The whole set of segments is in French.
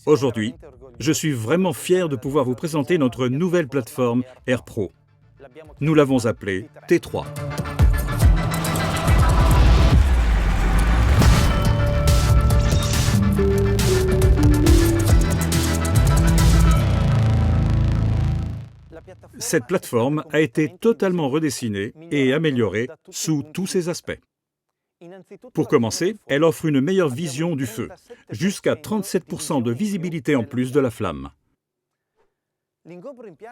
Aujourd'hui, je suis vraiment fier de pouvoir vous présenter notre nouvelle plateforme AirPro. Nous l'avons appelée T3. Cette plateforme a été totalement redessinée et améliorée sous tous ses aspects. Pour commencer, elle offre une meilleure vision du feu, jusqu'à 37% de visibilité en plus de la flamme.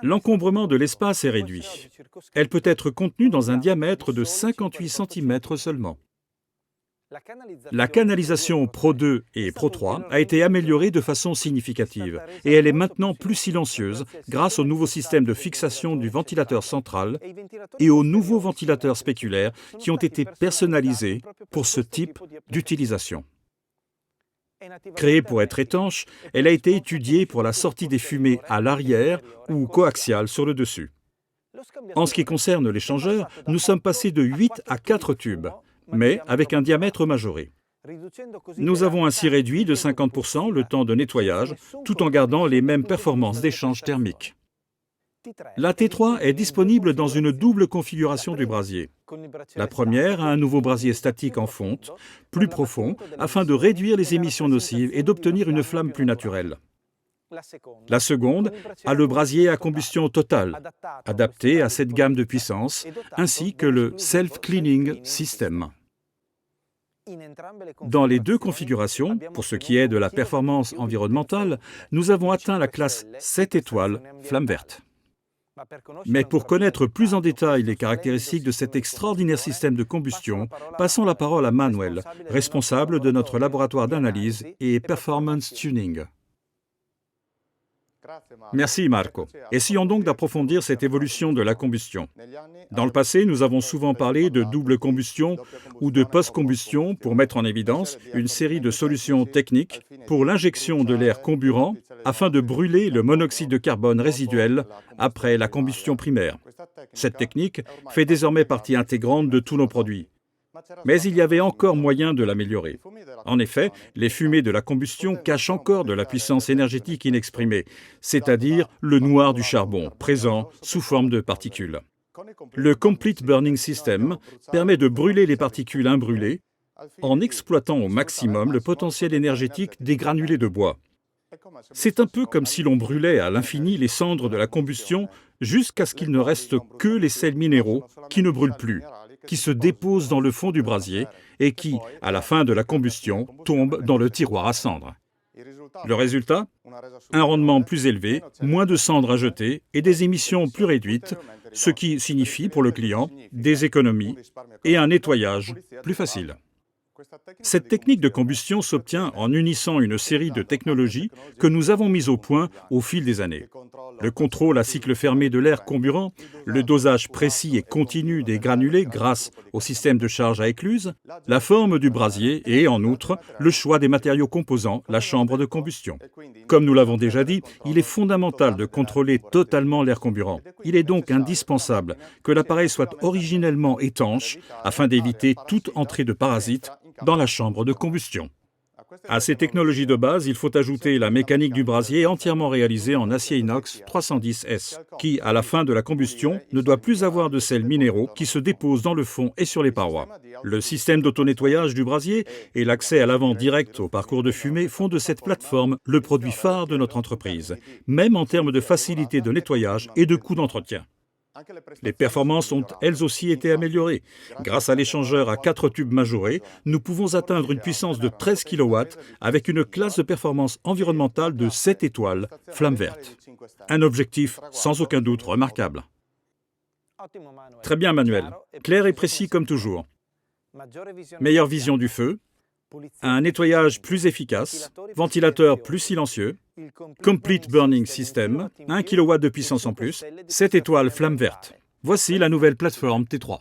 L'encombrement de l'espace est réduit. Elle peut être contenue dans un diamètre de 58 cm seulement. La canalisation Pro 2 et Pro 3 a été améliorée de façon significative et elle est maintenant plus silencieuse grâce au nouveau système de fixation du ventilateur central et aux nouveaux ventilateurs spéculaires qui ont été personnalisés pour ce type d'utilisation. Créée pour être étanche, elle a été étudiée pour la sortie des fumées à l'arrière ou coaxiale sur le dessus. En ce qui concerne l'échangeur, nous sommes passés de 8 à 4 tubes, mais avec un diamètre majoré. Nous avons ainsi réduit de 50% le temps de nettoyage, tout en gardant les mêmes performances d'échange thermique. La T3 est disponible dans une double configuration du brasier. La première a un nouveau brasier statique en fonte, plus profond, afin de réduire les émissions nocives et d'obtenir une flamme plus naturelle. La seconde a le brasier à combustion totale, adapté à cette gamme de puissance, ainsi que le Self-Cleaning System. Dans les deux configurations, pour ce qui est de la performance environnementale, nous avons atteint la classe 7 étoiles, flamme verte. Mais pour connaître plus en détail les caractéristiques de cet extraordinaire système de combustion, passons la parole à Manuel, responsable de notre laboratoire d'analyse et performance tuning. Merci Marco. Essayons donc d'approfondir cette évolution de la combustion. Dans le passé, nous avons souvent parlé de double combustion ou de post-combustion pour mettre en évidence une série de solutions techniques pour l'injection de l'air comburant afin de brûler le monoxyde de carbone résiduel après la combustion primaire. Cette technique fait désormais partie intégrante de tous nos produits. Mais il y avait encore moyen de l'améliorer. En effet, les fumées de la combustion cachent encore de la puissance énergétique inexprimée, c'est-à-dire le noir du charbon, présent sous forme de particules. Le Complete Burning System permet de brûler les particules imbrûlées en exploitant au maximum le potentiel énergétique des granulés de bois. C'est un peu comme si l'on brûlait à l'infini les cendres de la combustion jusqu'à ce qu'il ne reste que les sels minéraux qui ne brûlent plus, qui se déposent dans le fond du brasier et qui, à la fin de la combustion, tombent dans le tiroir à cendres. Le résultat ? Un rendement plus élevé, moins de cendres à jeter et des émissions plus réduites, ce qui signifie pour le client des économies et un nettoyage plus facile. Cette technique de combustion s'obtient en unissant une série de technologies que nous avons mises au point au fil des années. Le contrôle à cycle fermé de l'air comburant, le dosage précis et continu des granulés grâce au système de charge à écluse, la forme du brasier et, en outre, le choix des matériaux composant la chambre de combustion. Comme nous l'avons déjà dit, il est fondamental de contrôler totalement l'air comburant. Il est donc indispensable que l'appareil soit originellement étanche afin d'éviter toute entrée de parasites dans la chambre de combustion. À ces technologies de base, il faut ajouter la mécanique du brasier entièrement réalisée en acier inox 310S, qui, à la fin de la combustion, ne doit plus avoir de sels minéraux qui se déposent dans le fond et sur les parois. Le système d'auto-nettoyage du brasier et l'accès à l'avant direct au parcours de fumée font de cette plateforme le produit phare de notre entreprise, même en termes de facilité de nettoyage et de coût d'entretien. Les performances ont elles aussi été améliorées. Grâce à l'échangeur à 4 tubes majorés, nous pouvons atteindre une puissance de 13 kW avec une classe de performance environnementale de 7 étoiles, flamme verte. Un objectif sans aucun doute remarquable. Très bien Manuel, clair et précis comme toujours. Meilleure vision du feu, un nettoyage plus efficace, ventilateur plus silencieux, Complete Burning System, 1 kW de puissance en plus, 7 étoiles flamme verte. Voici la nouvelle plateforme T3.